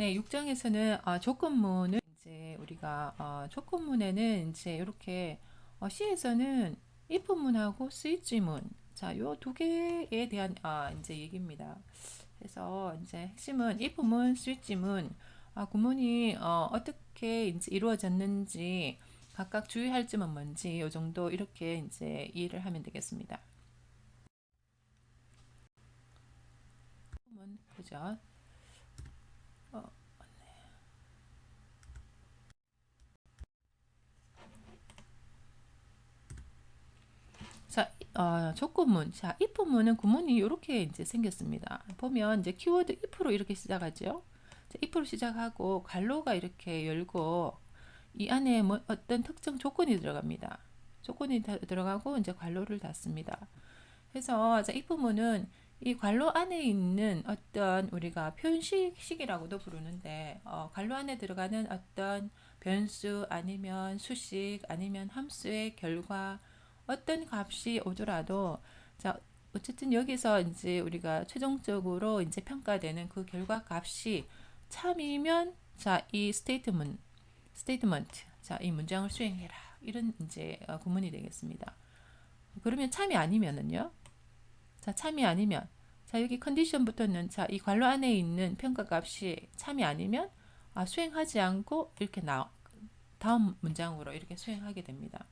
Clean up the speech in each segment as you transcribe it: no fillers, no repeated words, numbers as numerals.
네, 6장에서는 조건문을 이제 우리가 조건문에는 이제 이렇게 C에서는 if문하고 switch문, 자, 요 두 개에 대한 이제 얘기입니다. 그래서 이제 핵심은 if문, switch문, 구문이 어떻게 이제 이루어졌는지 각각 주의할 점은 뭔지 요 정도 이렇게 이제 이해를 하면 되겠습니다. 구문, 그죠? 어, 자, 조건문. 자, if문은 구문이 이렇게 이제 생겼습니다. 보면 이제 키워드 if로 이렇게 시작하죠. 자, if로 시작하고 괄호가 이렇게 열고 이 안에 뭐 어떤 특정 조건이 들어갑니다. 조건이 들어가고 이제 괄호를 닫습니다. 그래서 자, if문은 이 괄호 안에 있는 어떤 우리가 표현식이라고도 부르는데 괄호 안에 들어가는 어떤 변수 아니면 수식 아니면 함수의 결과 어떤 값이 오더라도 자 어쨌든 여기서 이제 우리가 최종적으로 이제 평가되는 그 결과 값이 참이면 자 이 스테이트먼트 자 이 문장을 수행해라 이런 이제 구문이 되겠습니다. 그러면 참이 아니면은요. 자, 참이 아니면 자, 여기 컨디션부터는 자, 이 괄호 안에 있는 평가 값이 참이 아니면 수행하지 않고 이렇게 다음 문장으로 이렇게 수행하게 됩니다.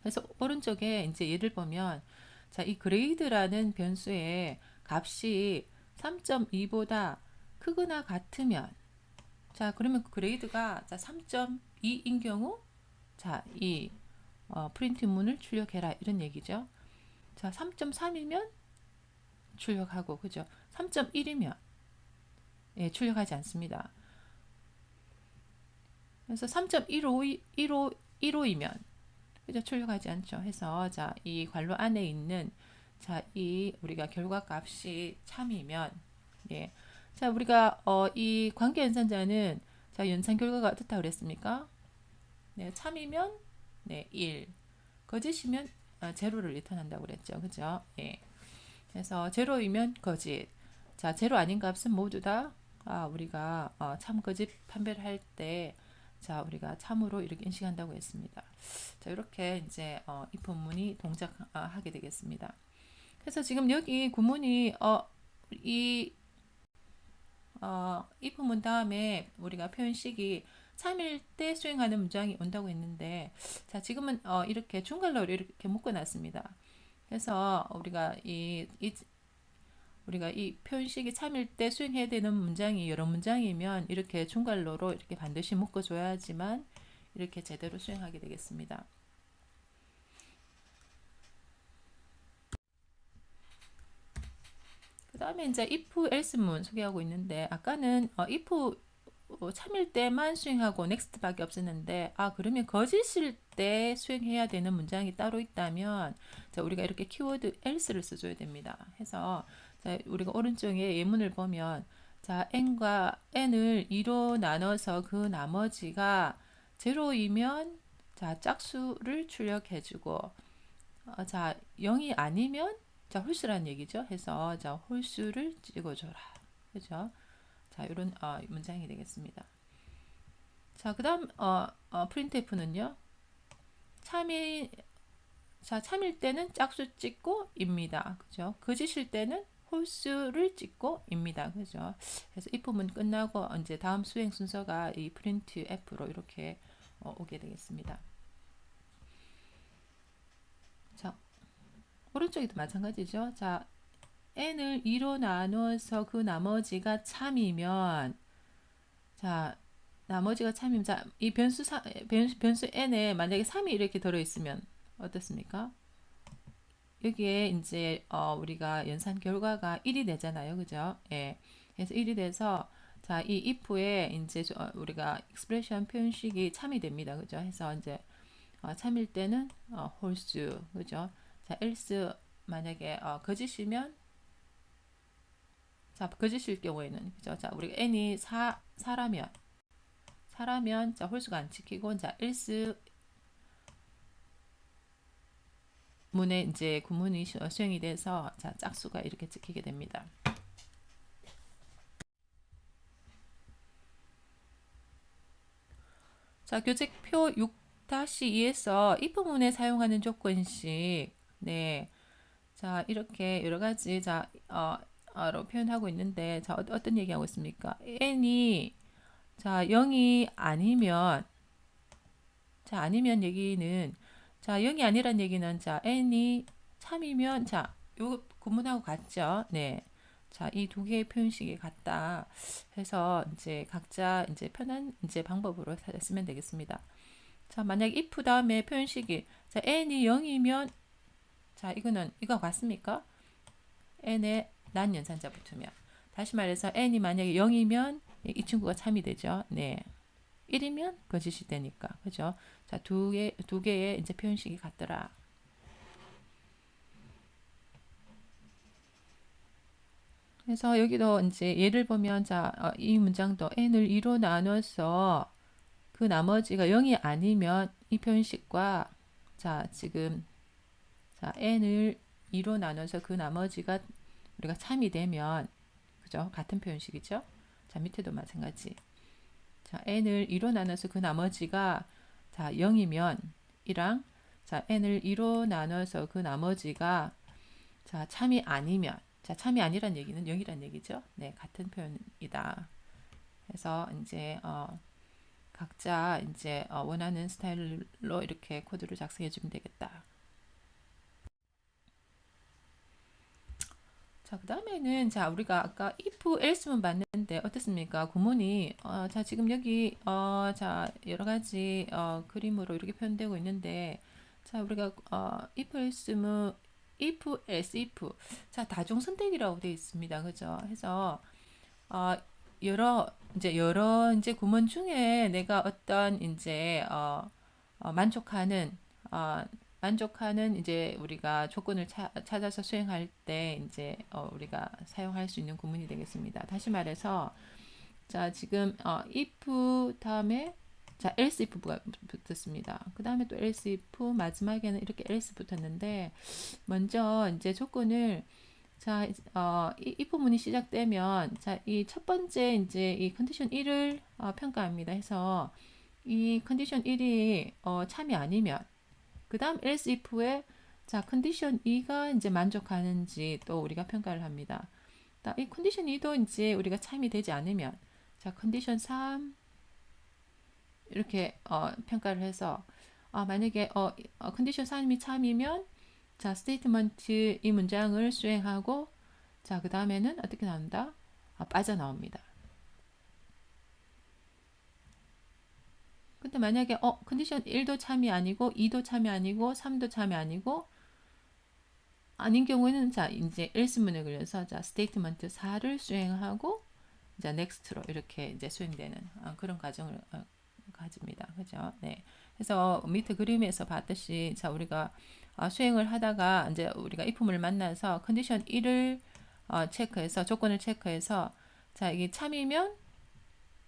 그래서 오른쪽에 이제 예를 보면 자, 이 그레이드라는 변수의 값이 3.2보다 크거나 같으면 자, 그러면 그레이드가 자, 3.2인 경우 자, 이 프린트문을 출력해라 이런 얘기죠. 자, 3.3이면 출력하고 그죠? 3.1이면 예, 출력하지 않습니다. 그래서 3.15이면 그죠? 출력하지 않죠. 해서 자, 이 괄호 안에 있는 자, 이 우리가 결과 값이 참이면 예. 자, 우리가 이 관계 연산자는 자, 연산 결과가 어떻다 그랬습니까? 네, 참이면 네, 1. 거짓이면 제로를 리턴한다고 그랬죠. 그죠? 예. 그래서 제로이면 거짓. 자, 제로 아닌 값은 모두 다 우리가 참 거짓 판별을 할 때, 자, 우리가 참으로 이렇게 인식한다고 했습니다. 자, 이렇게 이제 이 본문이 동작하게 되겠습니다. 그래서 지금 여기 구문이 이 이 부문 다음에 우리가 표현식이 참일 때 수행하는 문장이 온다고 했는데, 자, 지금은 이렇게 중괄호를 이렇게 묶어놨습니다. 그래서 우리가 이 표현식이 참일 때 수행해야 되는 문장이 여러 문장이면 이렇게 중괄호로 이렇게 반드시 묶어줘야지만 이렇게 제대로 수행하게 되겠습니다. 그 다음에 이제 if else문 소개하고 있는데 아까는 if 참일 때만 수행하고 next밖에 없었는데 그러면 거짓일 때 수행해야 되는 문장이 따로 있다면 자, 우리가 이렇게 키워드 else를 써줘야 됩니다. 해서 자, 우리가 오른쪽에 예문을 보면 자 n을 2로 나눠서 그 나머지가 제로이면 자 짝수를 출력해주고 자 0이 아니면 자 홀수라는 얘기죠. 해서 자 홀수를 찍어줘라. 그죠? 자 이런 문장이 되겠습니다. 자 그다음 printf는요. 참이 참일 때는 짝수 찍고 입니다. 그죠? 거짓일 때는 홀수를 찍고 입니다. 그죠? 그래서 if문 끝나고 이제 다음 수행 순서가 이 printf로 이렇게 오게 되겠습니다. 자, 오른쪽에도 마찬가지죠. 자, n을 2로 나눠서 그 나머지가 참이면 자, 나머지가 참이면 자, 이 변수 n에 만약에 3이 이렇게 들어 있으면 어떻습니까? 여기에 이제 우리가 연산 결과가 1이 되잖아요. 그죠? 예. 그래서 1이 돼서 자, 이 if에 이제 우리가 expression 표현식이 참이 됩니다. 그죠? 해서 이제 참일 때는 홀수. 그죠? 자, else 만약에 거짓이면 자, 거짓일 경우에는 그죠? 자, 우리가 n이 4라면 자, 홀수가 안 지키고 자, else 문에 이제 구문이 수행이 돼서 자, 짝수가 이렇게 찍히게 됩니다. 자, 교재표 6-2에서 if문에 사용하는 조건식. 네. 자, 이렇게 여러 가지 로 표현하고 있는데, 자, 어떤 얘기하고 있습니까? n이 자, 0이 아니면, 자, 아니면 얘기는, 자, 0이 아니란 얘기는, 자, n이 참이면, 자, 요 구문하고 같죠? 네. 자, 이 두 개의 표현식이 같다 해서 이제 각자 이제 편한 이제 방법으로 쓰면 되겠습니다. 자, 만약 if 다음에 표현식이, 자, n이 0이면, 자, 이거는 이거 같습니까? n에 난 연산자 붙으면. 다시 말해서 n이 만약에 0이면 이 친구가 참이 되죠. 네. 1이면 거짓이 되니까. 그죠? 자, 두 개의 이제 표현식이 같더라. 그래서 여기도 이제 예를 보면, 자, 이 문장도 n을 2로 나눠서 그 나머지가 0이 아니면 이 표현식과, 자, 지금, 자, n을 2로 나눠서 그 나머지가 우리가 참이 되면, 그죠? 같은 표현식이죠? 자, 밑에도 마찬가지. 자, n을 2로 나눠서 그 나머지가, 자, 0이면 이랑, 자, n을 2로 나눠서 그 나머지가, 자, 참이 아니면, 자, 참이 아니란 얘기는 0이란 얘기죠. 네, 같은 표현이다. 그래서 이제 각자 이제 원하는 스타일로 이렇게 코드를 작성해 주면 되겠다. 자, 그 다음에는, 자, 우리가 아까 if, else문 봤는데 어떻습니까? 구문이, 자, 지금 여기, 자, 여러 가지, 그림으로 이렇게 표현되고 있는데, 자, 우리가, if, else문, if, else, if. 자, 다중 선택이라고 되어 있습니다. 그죠? 해서, 어, 여러 이제 구문 중에 내가 어떤 이제, 만족하는, 어, 만족하는 이제 우리가 조건을 찾아서 수행할 때 이제 우리가 사용할 수 있는 구문이 되겠습니다. 다시 말해서, 자, 지금 if 다음에, 자, else if가 붙었습니다. 그 다음에 또 else if, 마지막에는 이렇게 else 붙었는데, 먼저 이제 조건을, 자, 이 if문이 시작되면, 자, 이 첫 번째 이제 이 컨디션 1을 평가합니다. 해서 이 컨디션 1이 참이 아니면, 그 다음 else if에, 자, 컨디션 2가 이제 만족하는지 또 우리가 평가를 합니다. 이 컨디션 2도 이제 우리가 참이 되지 않으면, 자, 컨디션 3 이렇게 평가를 해서, 만약에 컨디션 3이 참이면, 자, 스테이트먼트 이 문장을 수행하고, 자, 그 다음에는 어떻게 나온다? 빠져나옵니다. 근데 만약에 컨디션 1도 참이 아니고 2도 참이 아니고 3도 참이 아니고 아닌 경우에는, 자, 이제 else문에 걸려서, 자, 스테이트먼트 4를 수행하고, 자, next로 이렇게 이제 수행되는 그런 과정을 가집니다. 그죠? 네. 그래서 밑에 그림에서 봤듯이, 자, 우리가 수행을 하다가 이제 우리가 if문을 만나서 컨디션 1을 체크해서, 조건을 체크해서, 자, 이게 참이면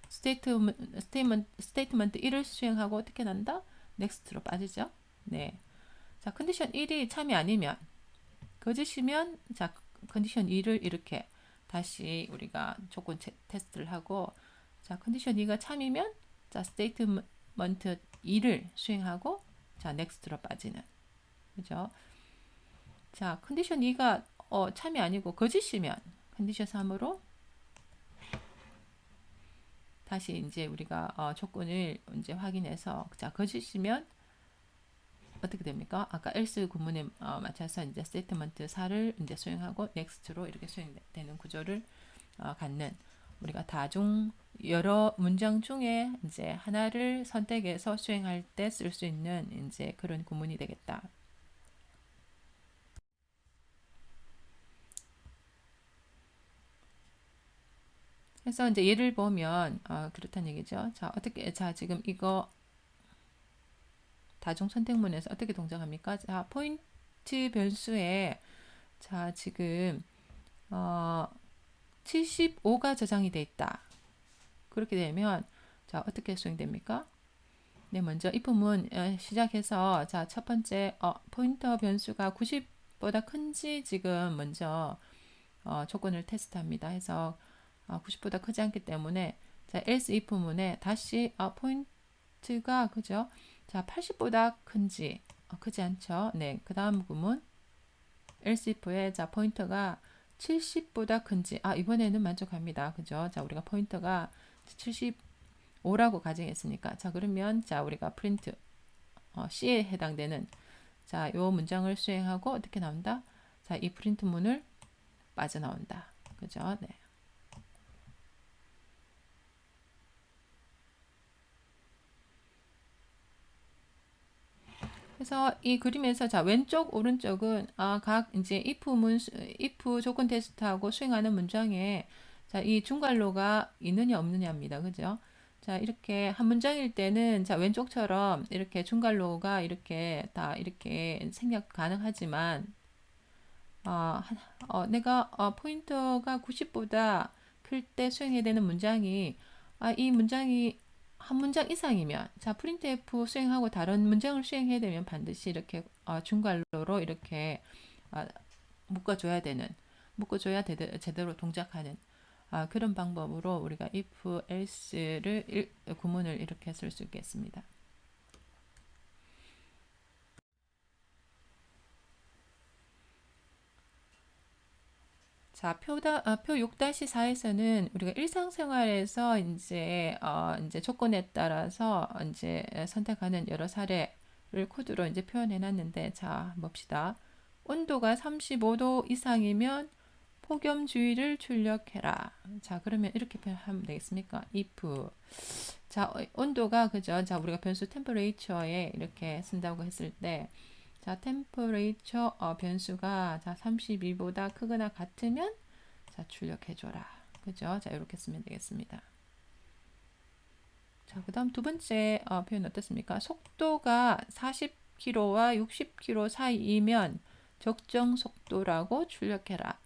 스테이트먼트 1을 수행하고 어떻게 난다? next로 빠지죠. 네. 자, 컨디션 1이 참이 아니면, 거짓이면, 자, 컨디션 2를 이렇게 다시 우리가 조건 테스트를 하고, 자, 컨디션 2가 참이면, 자, 스테이트먼트 2를 수행하고, 자, 넥스트로 빠지는. 그죠? 자, 컨디션 2가 참이 아니고 거짓이면 컨디션 3으로 다시 이제 우리가 조건을 이제 확인해서, 자, 거짓이면 어떻게 됩니까? 아까 else 구문에 맞춰서 이제 스테이트먼트 4를 이제 수행하고 next로 이렇게 수행되는 구조를 갖는, 우리가 다중 여러 문장 중에 이제 하나를 선택해서 수행할 때 쓸 수 있는 이제 그런 구문이 되겠다. 그래서 이제 예를 보면 그렇다는 얘기죠. 자, 자, 지금 이거 다중 선택문에서 어떻게 동작합니까? 자, 포인트 변수에, 자, 지금 75가 저장이 돼 있다. 그렇게 되면, 자, 어떻게 수행됩니까? 네, 먼저 if문 시작해서, 자, 첫 번째 포인터 변수가 90보다 큰지 지금 먼저 조건을 테스트합니다. 해서 90보다 크지 않기 때문에, 자, else if문에 다시 포인트 포인트가 그죠? 자, 80보다 큰지 크지 않죠? 네, 그 다음 구문 else if에 자 포인터가 70보다 큰지 이번에는 만족합니다. 그죠? 자, 우리가 포인터가 75라고 가정했으니까 자 그러면 자 우리가 프린트 C에 해당되는 자 요 문장을 수행하고 어떻게 나온다? 자, 이 프린트 문을 빠져나온다. 그죠? 네. 그래서 이 그림에서 자 왼쪽 오른쪽은 각 이제 if 조건 테스트하고 수행하는 문장에 자 이 중괄호가 있느냐 없느냐입니다. 그죠? 자 이렇게 한 문장일 때는 자 왼쪽처럼 이렇게 중괄호가 이렇게 다 이렇게 생략 가능하지만 내가 포인터가 90보다 클 때 수행해야 되는 문장이 이 문장이 한 문장 이상이면 자 프린트F 수행하고 다른 문장을 수행해야 되면 반드시 이렇게 중괄호로 이렇게 아, 묶어줘야 제대로 동작하는 그런 방법으로 우리가 if, else를 구문을 이렇게 쓸 수 있겠습니다. 자, 표 6-4에서는 우리가 일상생활에서 이제 조건에 따라서 이제 선택하는 여러 사례를 코드로 이제 표현해 놨는데, 자, 봅시다. 온도가 35도 이상이면 폭염주의를 출력해라. 자, 그러면 이렇게 표현하면 되겠습니까? if. 자, 온도가, 그죠? 자, 우리가 변수 temperature에 이렇게 쓴다고 했을 때, 자, temperature 변수가 자 32보다 크거나 같으면 자 출력해줘라. 그죠? 자 이렇게 쓰면 되겠습니다. 자 그다음 두 번째 표현 어떻습니까? 속도가 40km와 60km 사이이면 적정 속도라고 출력해라.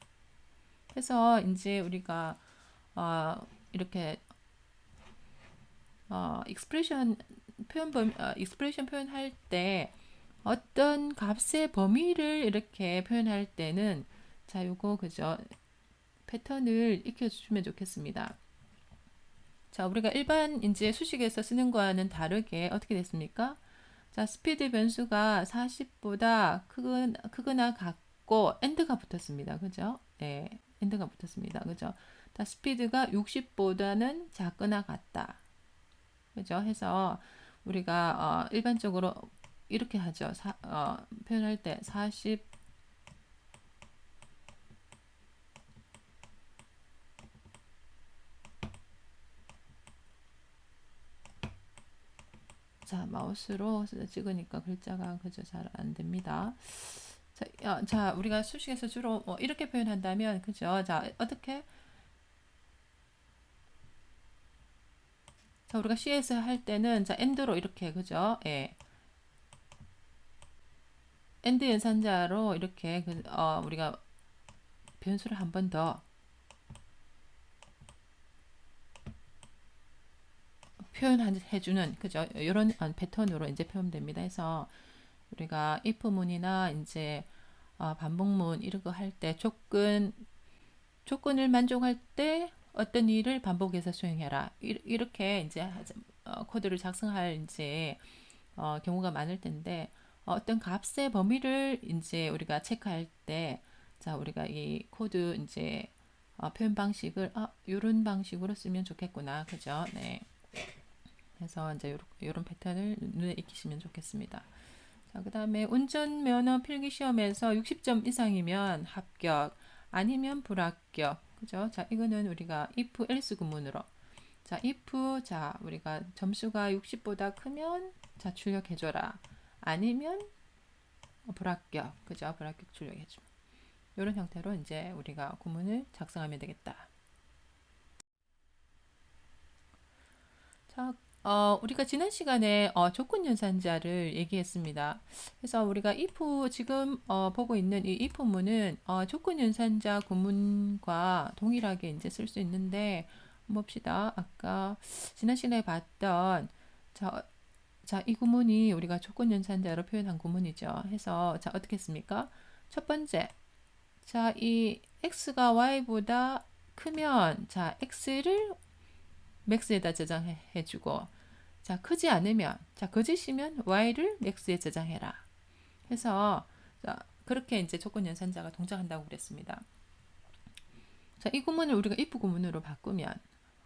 그래서 이제 우리가 이렇게 익스프레션 표현할 때 어떤 값의 범위를 이렇게 표현할 때는 자 요거 그죠 패턴을 익혀주시면 좋겠습니다. 자 우리가 일반 이제 수식에서 쓰는 거와는 다르게 어떻게 됐습니까? 자 스피드 변수가 40보다 크거나 같고 엔드가 붙었습니다. 그죠? 네, 엔드가 붙었습니다. 그죠? 자 스피드가 60보다는 작거나 같다. 그죠? 해서 우리가 일반적으로 이렇게 하죠. 표현할 때 40 자, 마우스로 찍으니까 글자가 그저 잘 안 됩니다. 자, 우리가 수식에서 주로 이렇게 표현한다면 그죠? 자, 어떻게? 자, 우리가 CS 할 때는 자, 엔드로 이렇게 그죠? 예. 엔드 연산자로 이렇게 우리가 변수를 한 번 더 표현해주는 그죠? 이런 패턴으로 이제 표현됩니다. 해서 우리가 if문이나 이제 반복문 이런 거 할 때 조건을 만족할 때 어떤 일을 반복해서 수행해라. 이렇게 이제 코드를 작성할 이제 경우가 많을 텐데 어떤 값의 범위를 이제 우리가 체크할 때 자 우리가 이 코드 이제 표현 방식을 이런 방식으로 쓰면 좋겠구나. 그죠? 네. 그래서 이제 이런 패턴을 눈에 익히시면 좋겠습니다. 자, 그 다음에 운전면허 필기시험에서 60점 이상이면 합격, 아니면 불합격. 그죠? 자, 이거는 우리가 if, else 구문으로. 자, if, 자, 우리가 점수가 60보다 크면, 자, 출력해줘라. 아니면 불합격. 그죠? 불합격 출력해줘. 이런 형태로 이제 우리가 구문을 작성하면 되겠다. 자, 우리가 지난 시간에 조건 연산자를 얘기했습니다. 그래서 우리가 if 지금 보고 있는 이 if문은 조건 연산자 구문과 동일하게 이제 쓸 수 있는데 봅시다. 아까 지난 시간에 봤던 이 구문이 우리가 조건 연산자로 표현한 구문이죠. 해서 자 어떻게 했습니까? 첫 번째, 자 이 x가 y보다 크면 자 x를 맥스에다 저장해주고 자, 크지 않으면, 자, 거짓이면 y를 max에 저장해라. 해서, 자, 그렇게 이제 조건 연산자가 동작한다고 그랬습니다. 자, 이 구문을 우리가 if 구문으로 바꾸면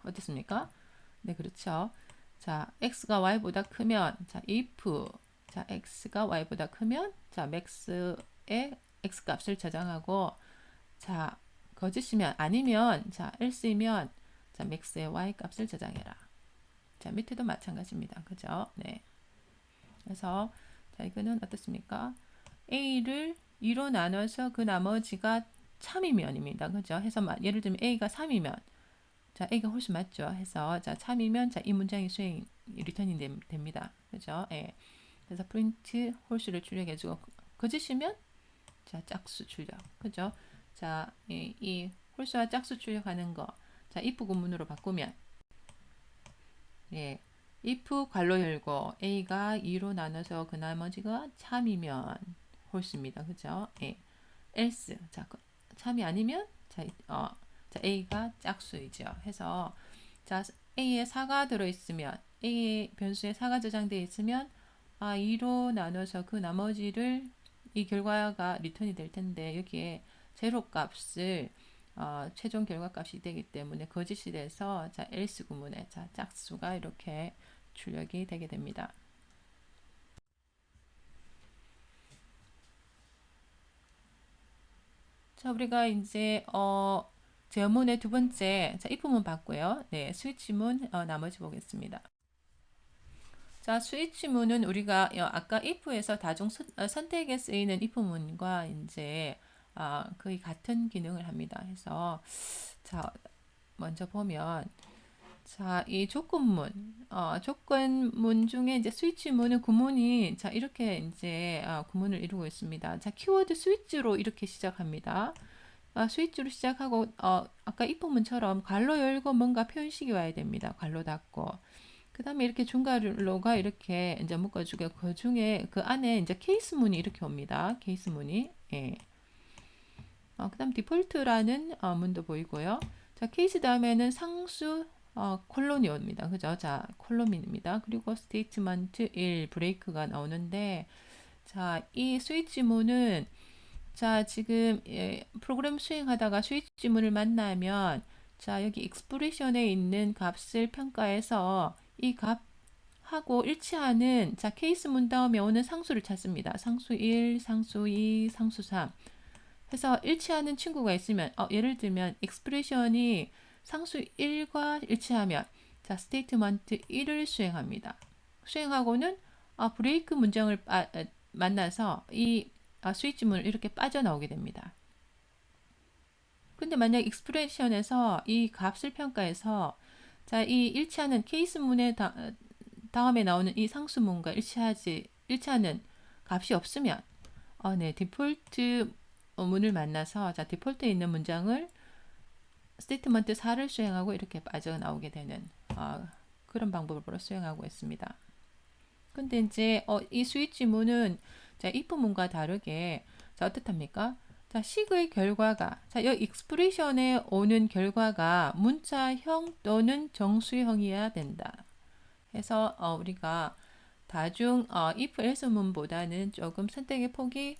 어떻습니까? 네, 그렇죠. 자, x가 y보다 크면, 자, if, 자, x가 y보다 크면, 자, max에 x 값을 저장하고, 자, 거짓이면 아니면, 자, else이면, 자, max에 y 값을 저장해라. 자, 밑에도 마찬가지입니다. 그죠? 네. 그래서, 자, 이거는 어떻습니까? a를 2로 나눠서 그 나머지가 참이면입니다. 그죠? 해서 예를 들면 a가 3이면, 자, A가 훨씬 맞죠. 해서 자, 참이면 자, 이 문장이 수행 리턴이 됩니다. 그죠? 예. 그래서 프린트 홀수를 출력해 주고 거짓이면 자, 짝수 출력. 그죠? 자, 이 홀수와 짝수 출력하는 거. 자, if 구문으로 바꾸면 예. if 괄호 열고 A가 2로 나눠서 그 나머지가 참이면 홀수입니다. 그죠? 예. else. 자, 참이 아니면 자, 자, A가 짝수이죠. 해서 자, A에 4가 들어있으면 A 변수에 4가 저장되어 있으면 2로 나눠서 그 나머지를 이 결과가 리턴이 될 텐데 여기에 제로 값을 최종 결과 값이 되기 때문에 거짓이 돼서 자, else 구문에 자, 짝수가 이렇게 출력이 되게 됩니다. 자, 우리가 이제 제어문의 두 번째, 자, if문 봤고요. 네, 스위치문 나머지 보겠습니다. 자, 스위치문은 우리가 아까 if에서 다중 선택에 쓰이는 if문과 이제 거의 같은 기능을 합니다. 해서 자, 먼저 보면 자, 이 조건문 중에 이제 스위치문은 구문이 자, 이렇게 이제 구문을 이루고 있습니다. 자, 키워드 스위치로 이렇게 시작합니다. 스위치로 시작하고 아까 if문처럼 괄호 열고 뭔가 표현식이 와야 됩니다. 괄호 닫고. 그 다음에 이렇게 중괄호가 이렇게 이제 묶어주고 그 중에 그 안에 이제 케이스문이 이렇게 옵니다. 케이스문이. 예. 그 다음 디폴트라는 문도 보이고요. 자, 케이스 다음에는 상수 콜론이 옵니다. 그죠? 자, 콜론입니다. 그리고 스테이트먼트 1 브레이크가 나오는데 자, 이 스위치문은 자, 지금 프로그램 수행하다가 스위치문을 만나면 자, 여기 익스프레션에 있는 값을 평가해서 이 값하고 일치하는 자, 케이스문 다음에 오는 상수를 찾습니다. 상수 1, 상수 2, 상수 3 해서 일치하는 친구가 있으면 예를 들면 익스프레션이 상수 1과 일치하면 자, 스테이트먼트 1을 수행합니다. 수행하고는 브레이크 문장을 만나서 이 스위치문을 이렇게 빠져나오게 됩니다. 근데 만약 익스프레션에서 이 값을 평가해서 자, 이 일치하는 케이스문의 다음에 나오는 이 상수문과 일치하는 값이 없으면 네, 디폴트 문을 만나서 자, 디폴트에 있는 문장을 스테이트먼트 4를 수행하고 이렇게 빠져나오게 되는 그런 방법으로 수행하고 있습니다. 근데 이제 이 스위치 문은 자, if 문과 다르게 자, 어떻답니까? 자, 식의 결과가 자, 이 익스프레션에 오는 결과가 문자형 또는 정수형이어야 된다. 해서 우리가 다중 if else 문보다는 조금 선택의 폭이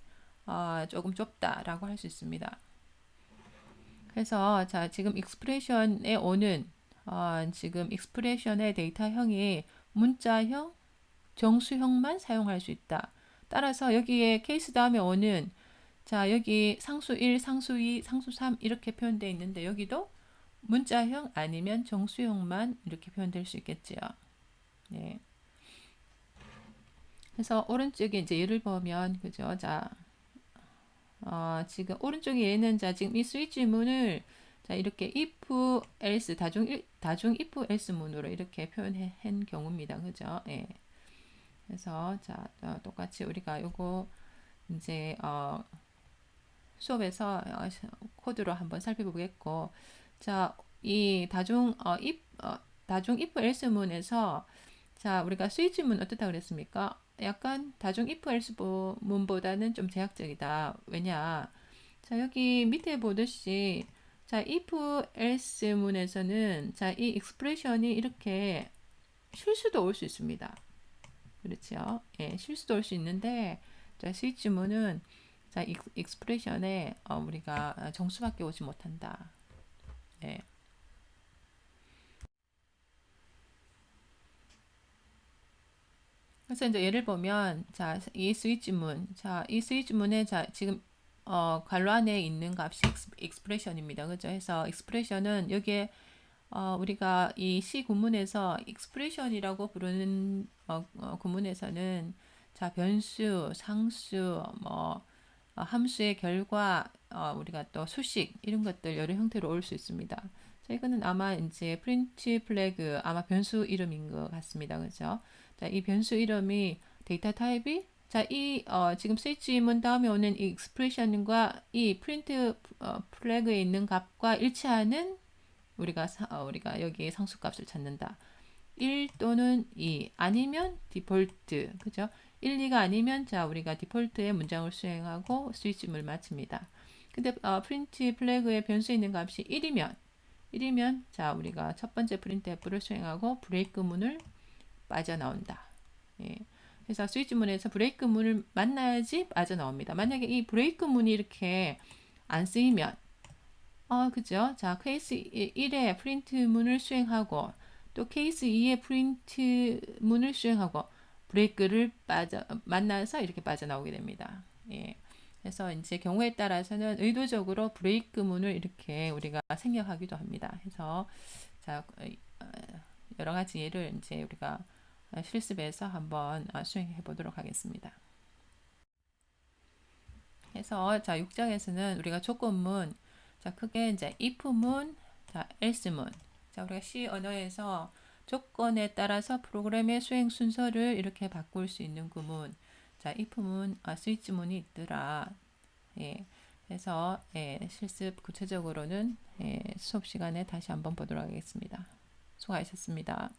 조금 좁다라고 할 수 있습니다. 그래서 자, 지금 익스프레션에 오는 지금 익스프레션의 데이터형이 문자형, 정수형만 사용할 수 있다. 따라서 여기에 케이스 다음에 오는 자, 여기 상수 1, 상수 2, 상수 3 이렇게 표현되어 있는데 여기도 문자형 아니면 정수형만 이렇게 표현될 수 있겠지요. 네. 그래서 오른쪽에 이제 예를 보면 그죠? 자, 지금 오른쪽에 얘는 자, 지금 이 스위치 문을 자, 이렇게 if else 다중 if else 문으로 이렇게 표현한 경우입니다. 그죠? 예. 그래서 자, 똑같이 우리가 요거 이제 수업에서 코드로 한번 살펴보겠고, 자, 이 다중 if else 문에서 자, 우리가 스위치 문 어떻다 그랬습니까? 약간 다중 if else 문보다는 좀 제약적이다. 왜냐? 자, 여기 밑에 보듯이 자, if else 문에서는 자, 이 익스프레션이 이렇게 실수도 올 수 있습니다. 그렇죠? 예, 실수도 올 수 있는데, 자, 스위치문은 자, 익스프레션에 우리가 정수밖에 오지 못한다. 예. 그래서 이제 예를 보면, 자, 이 스위치문, 자, 이 스위치문에 자, 지금 괄호 안에 있는 값이 익스프레션입니다. 그죠? 해서 익스프레션은 여기에 우리가 이 C 구문에서 익스프레션이라고 부르는 구문에서는 자, 변수, 상수, 뭐 함수의 결과, 우리가 또 수식 이런 것들 여러 형태로 올 수 있습니다. 자, 이거는 아마 이제 프린트 플래그 아마 변수 이름인 것 같습니다. 그죠? 자, 이 변수 이름이 데이터 타입이 자, 이 지금 스위치문 다음에 오는 이 익스프레션과 이 프린트 플래그에 있는 값과 일치하는 우리가 여기에 상수값을 찾는다. 1 또는 2 아니면 디폴트 그죠? 1, 2가 아니면 자 우리가 디폴트의 문장을 수행하고 스위치문을 마칩니다. 근데 프린트 플래그에 변수에 있는 값이 1이면 자 우리가 첫 번째 프린트F를 수행하고 브레이크 문을 빠져나온다. 예. 그래서 스위치문에서 브레이크 문을 만나야지 빠져나옵니다. 만약에 이 브레이크 문이 이렇게 안 쓰이면 그죠? 자, 케이스 1의 프린트 문을 수행하고 또 케이스 2의 프린트 문을 수행하고 브레이크를 만나서 이렇게 빠져나오게 됩니다. 예. 그래서 이제 경우에 따라서는 의도적으로 브레이크 문을 이렇게 우리가 생략하기도 합니다. 그래서 자, 여러 가지 예를 이제 우리가 실습에서 한번 수행해 보도록 하겠습니다. 그래서 자, 6장에서는 우리가 조건문 자, 크게 이제 if문, 자, else문. 자, 우리가 C 언어에서 조건에 따라서 프로그램의 수행 순서를 이렇게 바꿀 수 있는 구문. 자, if문, 스위치문이 있더라. 예. 그래서 실습 구체적으로는 수업 시간에 다시 한번 보도록 하겠습니다. 수고하셨습니다.